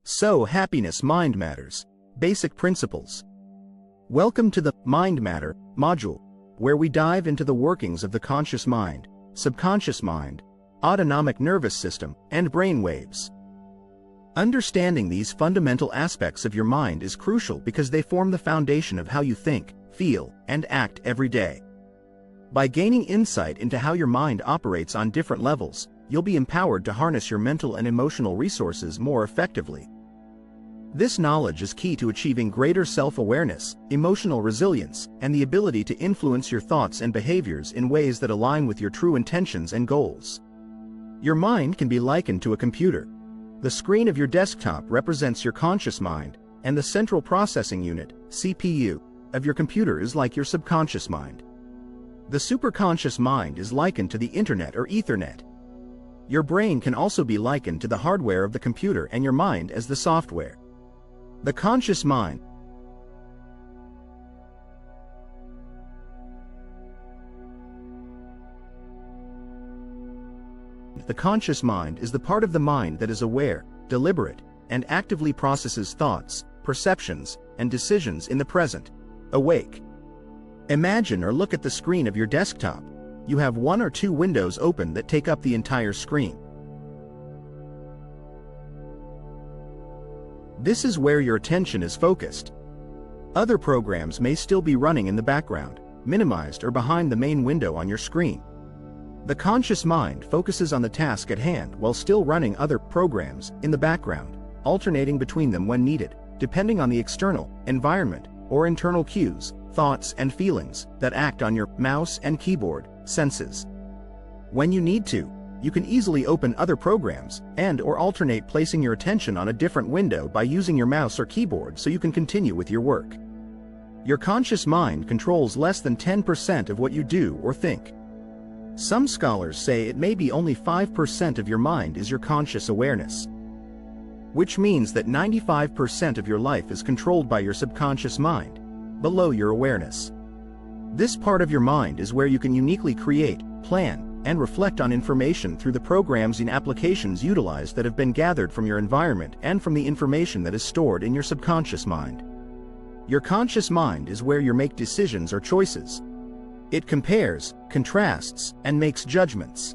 So, happiness mind matters. Basic principles. Welcome to the Mind Matter module, where we dive into the workings of the conscious mind, subconscious mind, autonomic nervous system, and brain waves. Understanding these fundamental aspects of your mind is crucial because they form the foundation of how you think, feel, and act every day. By gaining insight into how your mind operates on different levels, you'll be empowered to harness your mental and emotional resources more effectively. This knowledge is key to achieving greater self-awareness, emotional resilience, and the ability to influence your thoughts and behaviors in ways that align with your true intentions and goals. Your mind can be likened to a computer. The screen of your desktop represents your conscious mind, and the central processing unit, CPU, of your computer is like your subconscious mind. The superconscious mind is likened to the internet or Ethernet. Your brain can also be likened to the hardware of the computer and your mind as the software. The conscious mind. The conscious mind is the part of the mind that is aware, deliberate, and actively processes thoughts, perceptions, and decisions in the present, awake. Imagine or look at the screen of your desktop. You have one or two windows open that take up the entire screen. This is where your attention is focused. Other programs may still be running in the background, minimized or behind the main window on your screen. The conscious mind focuses on the task at hand while still running other programs in the background, alternating between them when needed, depending on the external environment or internal cues, thoughts and feelings that act on your mouse and keyboard senses. When you need to, you can easily open other programs and/or alternate placing your attention on a different window by using your mouse or keyboard so you can continue with your work. Your conscious mind controls less than 10% of what you do or think. Some scholars say it may be only 5% of your mind is your conscious awareness, which means that 95% of your life is controlled by your subconscious mind, below your awareness. This part of your mind is where you can uniquely create, plan, and reflect on information through the programs and applications utilized that have been gathered from your environment and from the information that is stored in your subconscious mind. Your conscious mind is where you make decisions or choices. It compares, contrasts, and makes judgments.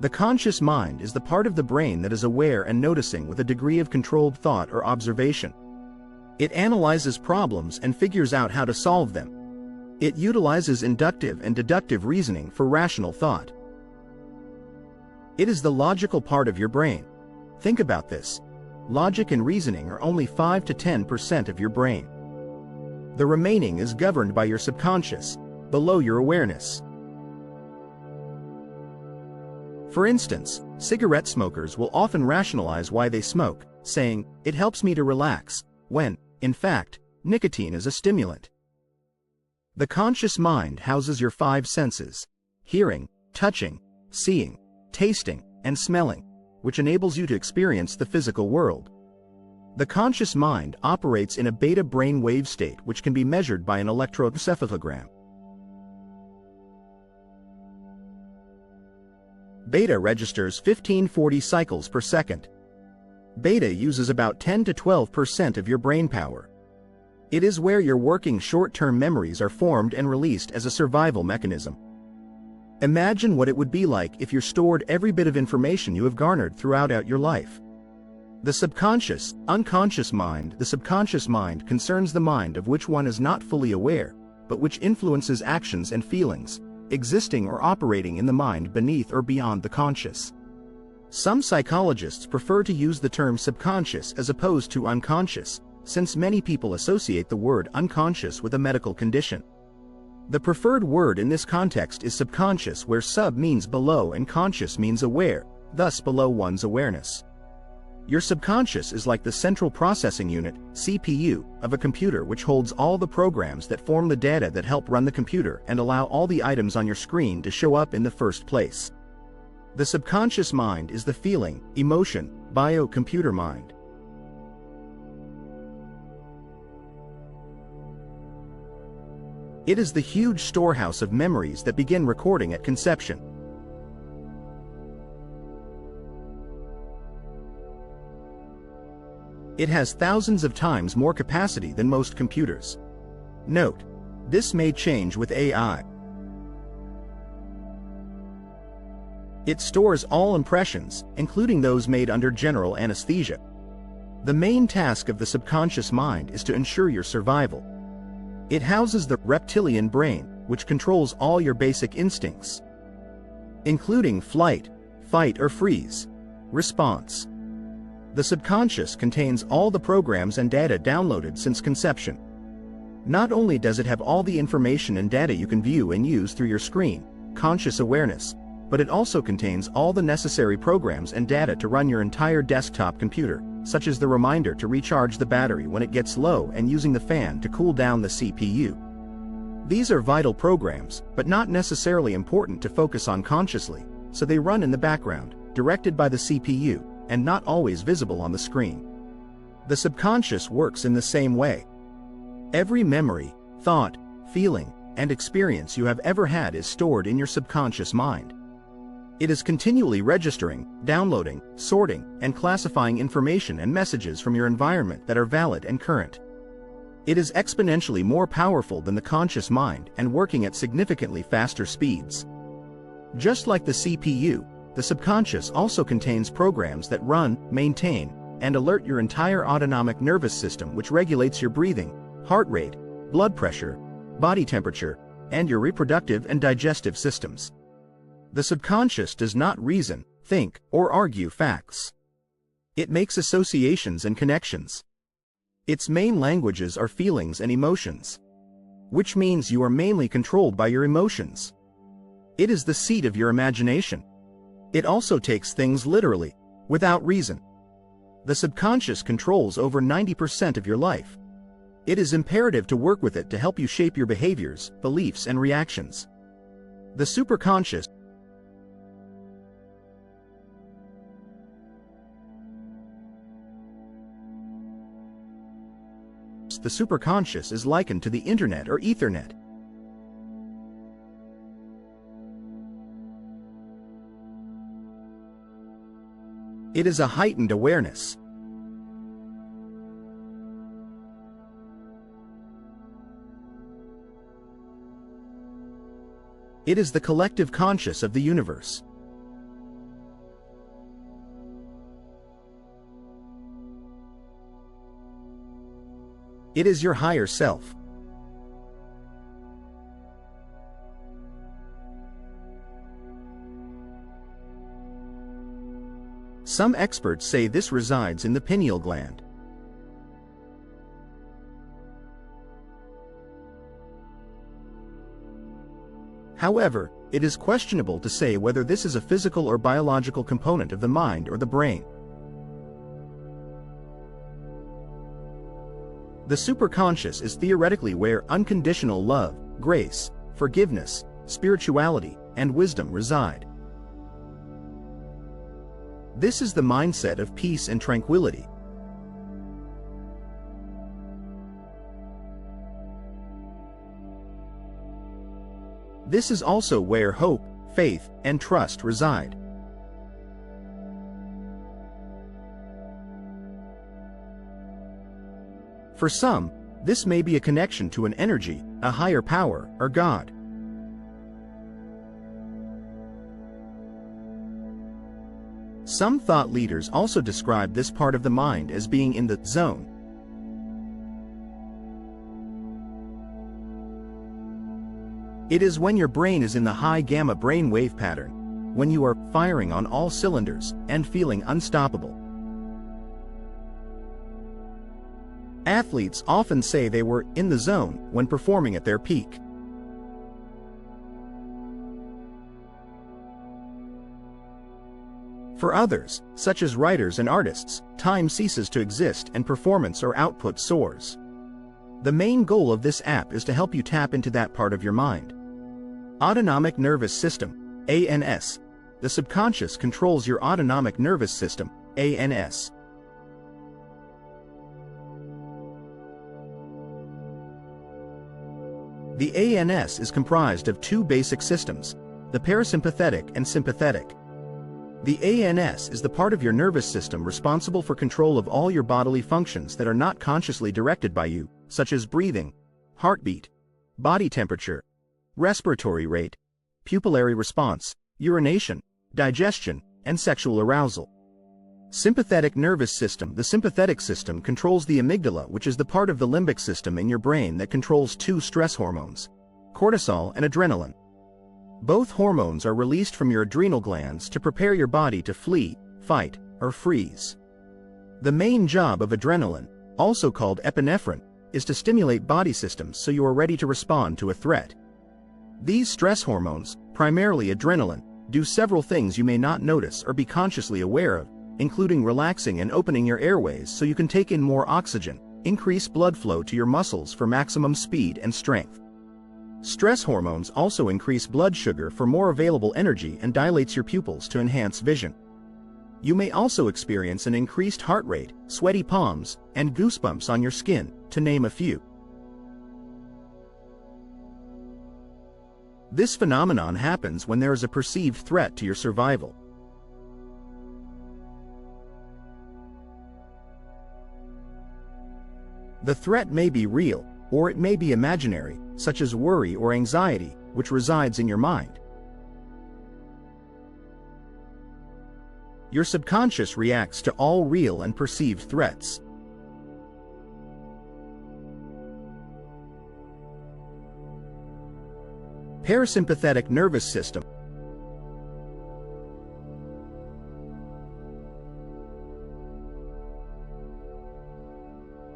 The conscious mind is the part of the brain that is aware and noticing with a degree of controlled thought or observation. It analyzes problems and figures out how to solve them. It utilizes inductive and deductive reasoning for rational thought. It is the logical part of your brain. Think about this. Logic and reasoning are only 5 to 10% of your brain. The remaining is governed by your subconscious, below your awareness. For instance, cigarette smokers will often rationalize why they smoke, saying, "It helps me to relax," when, in fact, nicotine is a stimulant. The conscious mind houses your 5 senses: hearing, touching, seeing, tasting, and smelling, which enables you to experience the physical world. The conscious mind operates in a beta brain wave state which can be measured by an electroencephalogram. Beta registers 1540 cycles per second. Beta uses about 10 to 12% of your brain power. It is where your working short-term memories are formed and released as a survival mechanism. Imagine what it would be like if you stored every bit of information you have garnered throughout your life. The subconscious, unconscious mind. The subconscious mind concerns the mind of which one is not fully aware, but which influences actions and feelings, existing or operating in the mind beneath or beyond the conscious. Some psychologists prefer to use the term subconscious as opposed to unconscious, since many people associate the word unconscious with a medical condition. The preferred word in this context is subconscious, where sub means below and conscious means aware, thus below one's awareness. Your subconscious is like the central processing unit, CPU, of a computer, which holds all the programs that form the data that help run the computer and allow all the items on your screen to show up in the first place. The subconscious mind is the feeling, emotion, bio-computer mind. It is the huge storehouse of memories that begin recording at conception. It has thousands of times more capacity than most computers. Note: this may change with AI. It stores all impressions, including those made under general anesthesia. The main task of the subconscious mind is to ensure your survival. It houses the reptilian brain, which controls all your basic instincts, including flight, fight or freeze, response. The subconscious contains all the programs and data downloaded since conception. Not only does it have all the information and data you can view and use through your screen, conscious awareness, but it also contains all the necessary programs and data to run your entire desktop computer, such as the reminder to recharge the battery when it gets low and using the fan to cool down the CPU. These are vital programs, but not necessarily important to focus on consciously, so they run in the background, directed by the CPU, and not always visible on the screen. The subconscious works in the same way. Every memory, thought, feeling, and experience you have ever had is stored in your subconscious mind. It is continually registering, downloading, sorting, and classifying information and messages from your environment that are valid and current. It is exponentially more powerful than the conscious mind and working at significantly faster speeds. Just like the CPU, the subconscious also contains programs that run, maintain, and alert your entire autonomic nervous system, which regulates your breathing, heart rate, blood pressure, body temperature, and your reproductive and digestive systems. The subconscious does not reason, think, or argue facts. It makes associations and connections. Its main languages are feelings and emotions, which means you are mainly controlled by your emotions. It is the seat of your imagination. It also takes things literally, without reason. The subconscious controls over 90% of your life. It is imperative to work with it to help you shape your behaviors, beliefs, and reactions. The superconscious is likened to the Internet or Ethernet. It is a heightened awareness. It is the collective conscious of the universe. It is your higher self. Some experts say this resides in the pineal gland. However, it is questionable to say whether this is a physical or biological component of the mind or the brain. The superconscious is theoretically where unconditional love, grace, forgiveness, spirituality, and wisdom reside. This is the mindset of peace and tranquility. This is also where hope, faith, and trust reside. For some, this may be a connection to an energy, a higher power, or God. Some thought leaders also describe this part of the mind as being in the zone. It is when your brain is in the high gamma brainwave pattern, when you are firing on all cylinders and feeling unstoppable. Athletes often say they were in the zone when performing at their peak. For others, such as writers and artists, time ceases to exist and performance or output soars. The main goal of this app is to help you tap into that part of your mind. Autonomic Nervous System, ANS. The subconscious controls your autonomic nervous system, ANS. The ANS is comprised of two basic systems, the parasympathetic and sympathetic. The ANS is the part of your nervous system responsible for control of all your bodily functions that are not consciously directed by you, such as breathing, heartbeat, body temperature, respiratory rate, pupillary response, urination, digestion, and sexual arousal. Sympathetic nervous system. The sympathetic system controls the amygdala, which is the part of the limbic system in your brain that controls two stress hormones, cortisol and adrenaline. Both hormones are released from your adrenal glands to prepare your body to flee, fight, or freeze. The main job of adrenaline, also called epinephrine, is to stimulate body systems so you are ready to respond to a threat. These stress hormones, primarily adrenaline, do several things you may not notice or be consciously aware of, including relaxing and opening your airways so you can take in more oxygen, increase blood flow to your muscles for maximum speed and strength. Stress hormones also increase blood sugar for more available energy and dilates your pupils to enhance vision. You may also experience an increased heart rate, sweaty palms, and goosebumps on your skin, to name a few. This phenomenon happens when there is a perceived threat to your survival. The threat may be real, or it may be imaginary, such as worry or anxiety, which resides in your mind. Your subconscious reacts to all real and perceived threats. Parasympathetic nervous system.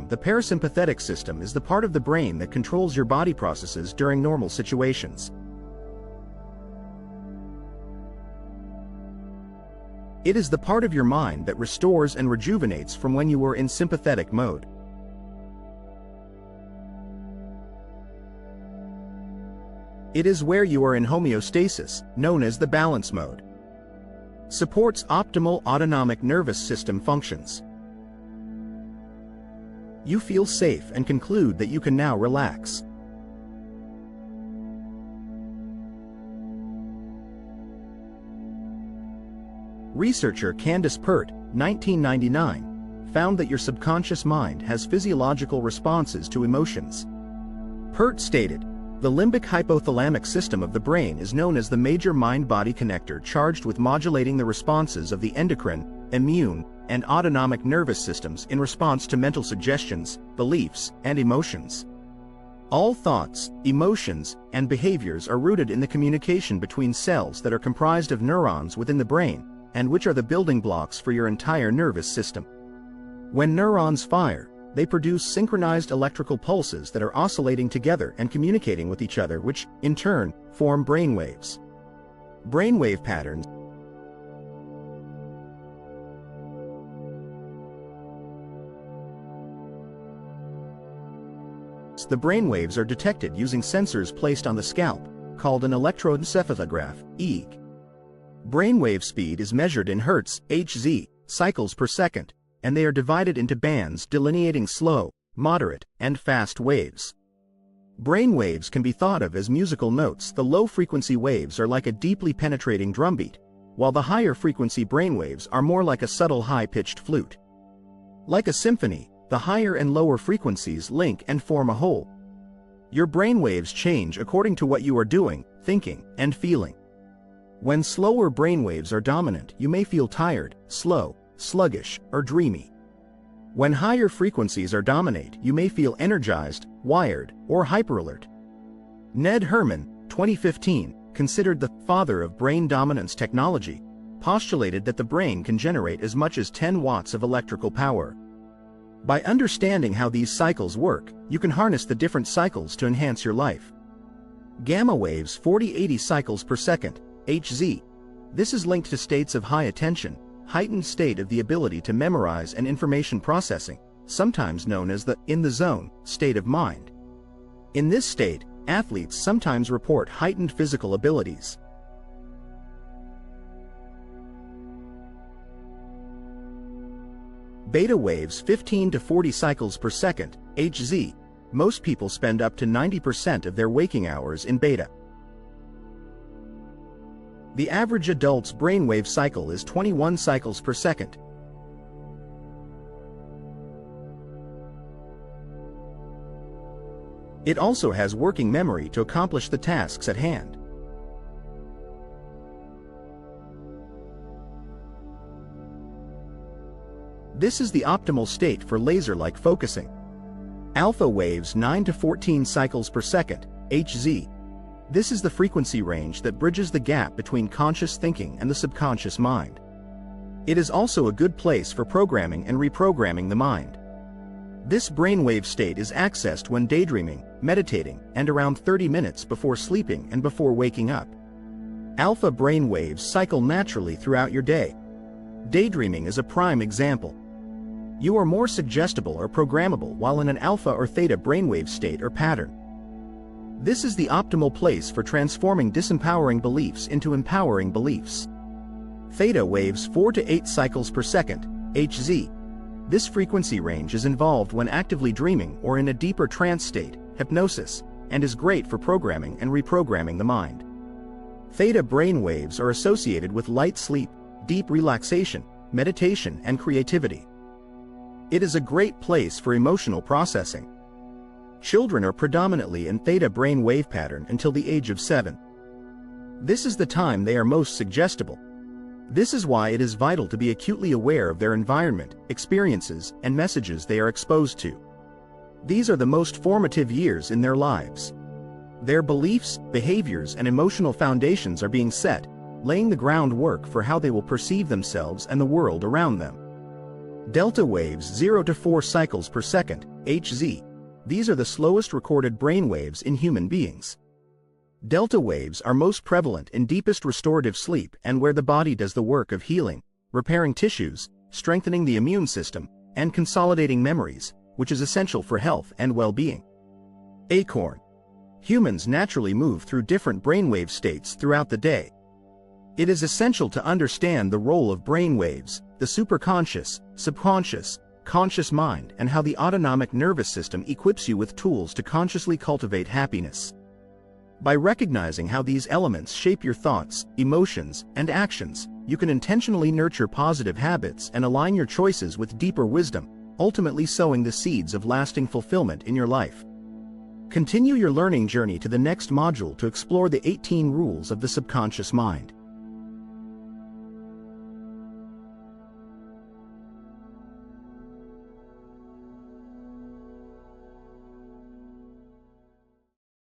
The parasympathetic system is the part of the brain that controls your body processes during normal situations. It is the part of your mind that restores and rejuvenates from when you were in sympathetic mode. It is where you are in homeostasis, known as the balance mode. Supports optimal autonomic nervous system functions. You feel safe and conclude that you can now relax. Researcher Candace Pert, 1999, found that your subconscious mind has physiological responses to emotions. Pert stated, "The limbic hypothalamic system of the brain is known as the major mind-body connector charged with modulating the responses of the endocrine, immune, and autonomic nervous systems in response to mental suggestions, beliefs, and emotions. All thoughts, emotions, and behaviors are rooted in the communication between cells that are comprised of neurons within the brain, and which are the building blocks for your entire nervous system. When neurons fire, they produce synchronized electrical pulses that are oscillating together and communicating with each other, which, in turn, form brainwaves. Brainwave patterns. The brainwaves are detected using sensors placed on the scalp, called an electroencephalograph, EEG. Brainwave speed is measured in Hz, Hz, cycles per second, and they are divided into bands delineating slow, moderate, and fast waves. Brainwaves can be thought of as musical notes. The low-frequency waves are like a deeply penetrating drumbeat, while the higher-frequency brainwaves are more like a subtle high-pitched flute. Like a symphony, the higher and lower frequencies link and form a whole. Your brainwaves change according to what you are doing, thinking, and feeling. When slower brainwaves are dominant, you may feel tired, slow, sluggish, or dreamy. When higher frequencies are dominate, you may feel energized, wired, or hyperalert. Ned Herman, 2015, considered the father of brain dominance technology, postulated that the brain can generate as much as 10 watts of electrical power. By understanding how these cycles work, you can harness the different cycles to enhance your life. Gamma waves 40-80 cycles per second, Hz. This is linked to states of high attention, heightened state of the ability to memorize and information processing, sometimes known as the in the zone state of mind. In this state, athletes sometimes report heightened physical abilities. Beta waves 15 to 40 cycles per second, Hz. Most people spend up to 90% of their waking hours in beta. The average adult's brainwave cycle is 21 cycles per second. It also has working memory to accomplish the tasks at hand. This is the optimal state for laser-like focusing. Alpha waves 9 to 14 cycles per second, Hz. This is the frequency range that bridges the gap between conscious thinking and the subconscious mind. It is also a good place for programming and reprogramming the mind. This brainwave state is accessed when daydreaming, meditating, and around 30 minutes before sleeping and before waking up. Alpha brainwaves cycle naturally throughout your day. Daydreaming is a prime example. You are more suggestible or programmable while in an alpha or theta brainwave state or pattern. This is the optimal place for transforming disempowering beliefs into empowering beliefs. Theta waves 4 to 8 cycles per second, Hz. This frequency range is involved when actively dreaming or in a deeper trance state, hypnosis, and is great for programming and reprogramming the mind. Theta brainwaves are associated with light sleep, deep relaxation, meditation, and creativity. It is a great place for emotional processing. Children are predominantly in theta brain wave pattern until the age of 7. This is the time they are most suggestible. This is why it is vital to be acutely aware of their environment, experiences, and messages they are exposed to. These are the most formative years in their lives. Their beliefs, behaviors, and emotional foundations are being set, laying the groundwork for how they will perceive themselves and the world around them. Delta waves 0 to 4 cycles per second, Hz. These are the slowest recorded brain waves in human beings. Delta waves are most prevalent in deepest restorative sleep and where the body does the work of healing, repairing tissues, strengthening the immune system, and consolidating memories, which is essential for health and well-being. Acorn. Humans naturally move through different brainwave states throughout the day. It is essential to understand the role of brainwaves, the superconscious, subconscious, conscious mind, and how the autonomic nervous system equips you with tools to consciously cultivate happiness. By recognizing how these elements shape your thoughts, emotions, and actions, you can intentionally nurture positive habits and align your choices with deeper wisdom, ultimately sowing the seeds of lasting fulfillment in your life. Continue your learning journey to the next module to explore the 18 rules of the subconscious mind.